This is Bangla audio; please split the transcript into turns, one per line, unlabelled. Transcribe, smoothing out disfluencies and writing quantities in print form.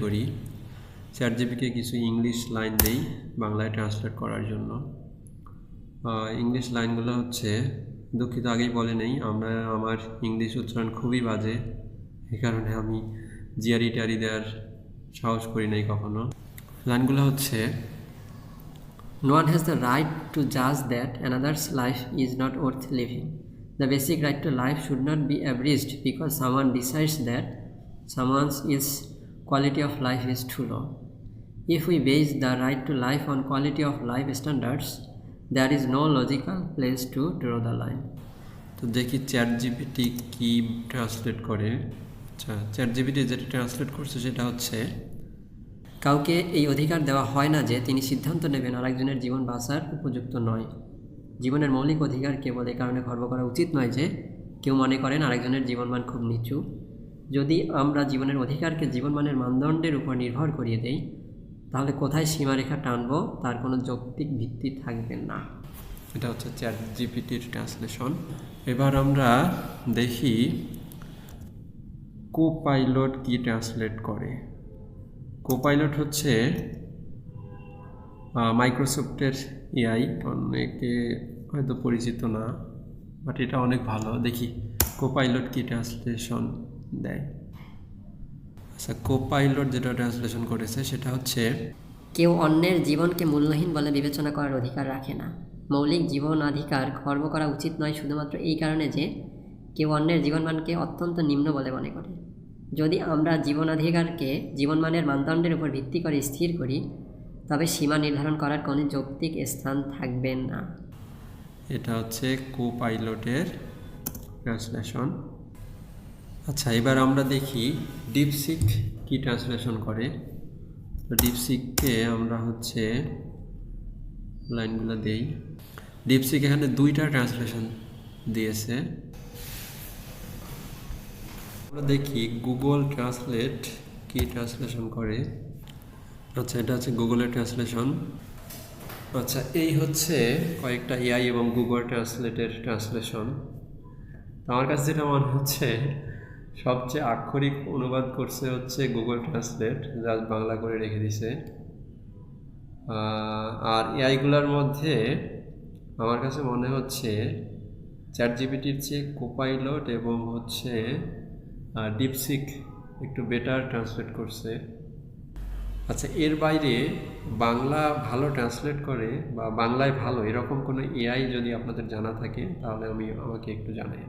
করি, চ্যাটজিপিটিকে কিছু ইংলিশ লাইন দেই বাংলায় ট্রান্সলেট করার জন্য। ইংলিশ লাইনগুলো হচ্ছে, দুঃখিত আগেই বলে নেই, আমার ইংলিশ উচ্চারণ খুবই বাজে, এই কারণে আমি জিআরই টিআরই দেওয়ার সাহস করি নাই কখনো। লাইনগুলো হচ্ছে,
No one has the right to judge that another's life is not worth living. The basic right to life should not be abridged because someone decides that someone's quality of life is too low. If we base the right to life on quality of life standards, there is no logical place to draw the line.
তো দেখি চ্যাটজিপিটি কি ট্রান্সলেট করে। আচ্ছা, চ্যাটজিপিটি যেটা ট্রান্সলেট করছে সেটা হচ্ছে,
কাউকে এই অধিকার দেওয়া হয় না যে তিনি সিদ্ধান্ত নেবেন আরেকজনের জীবন বাঁচার উপযুক্ত নয়। জীবনের মৌলিক অধিকার কেবল এই কারণে খর্ব করা উচিত নয় যে কেউ মনে করেন আরেকজনের জীবনমান খুব নিচু। যদি আমরা জীবনের অধিকারকে জীবনমানের মানদণ্ডের উপর নির্ভর করিয়ে দেই, তাহলে কোথায় সীমারেখা টানবো তার কোনো যৌক্তিক ভিত্তি থাকবে না।
এটা হচ্ছে চ্যাটজিপিটির ট্রান্সলেশন। এবার আমরা দেখি কোপাইলট কি ট্রান্সলেট করে। কোপাইলট হচ্ছে মাইক্রোসফটের এআই, অনেকে হয়তো পরিচিত না, বাট এটা অনেক ভালো। দেখি কোপাইলট কি ট্রান্সলেশন দেয়। আচ্ছা, কোপাইলট যেটা ট্রান্সলেশন করেছে সেটা হচ্ছে,
কেউ অন্যের জীবনকে মূল্যহীন বলে বিবেচনা করার অধিকার রাখে না। মৌলিক জীবনাধিকার খর্ব করা উচিত নয় শুধুমাত্র এই কারণে যে কেউ অন্যের জীবনমানকে অত্যন্ত নিম্ন বলে মনে করে। যদি আমরা জীবনাধিকারকে জীবনমানের মানদণ্ডের উপর ভিত্তি করে স্থির করি, তবে সীমা নির্ধারণ করার কোনো যৌক্তিক স্থান থাকবে না।
এটা হচ্ছে কোপাইলটের ট্রান্সলেশন। আচ্ছা, এবার আমরা দেখি ডিপসিক কি ট্রান্সলেশন করে। তো ডিপসিককে আমরা হচ্ছে লাইনগুলো দেই। ডিপসিক এখানে দুইটা ট্রান্সলেশন দিয়েছে। আমরা দেখি গুগল ট্রান্সলেট কি ট্রান্সলেশন করে। আচ্ছা, এটা হচ্ছে গুগলের ট্রান্সলেশন। আচ্ছা, এই হচ্ছে কয়েকটা এআই এবং গুগল ট্রান্সলেটের ট্রান্সলেশন। আমার কাছে যেটা মনে হচ্ছে সবচেয়ে আক্ষরিক অনুবাদ করছে হচ্ছে গুগল ট্রান্সলেট, যা বাংলা করে রেখে দিছে। আর এআইগুলোর মধ্যে আমার কাছে মনে হচ্ছে চ্যাটজিপিটির চেয়ে কোপাইলট এবং হচ্ছে ডিপসিক একটু বেটার ট্রান্সলেট করছে। আচ্ছা, এর বাইরে বাংলা ভালো ট্রান্সলেট করে বা বাংলায় ভালো এরকম কোনো এআই যদি আপনাদের জানা থাকে তাহলে আমাকে একটু জানাই।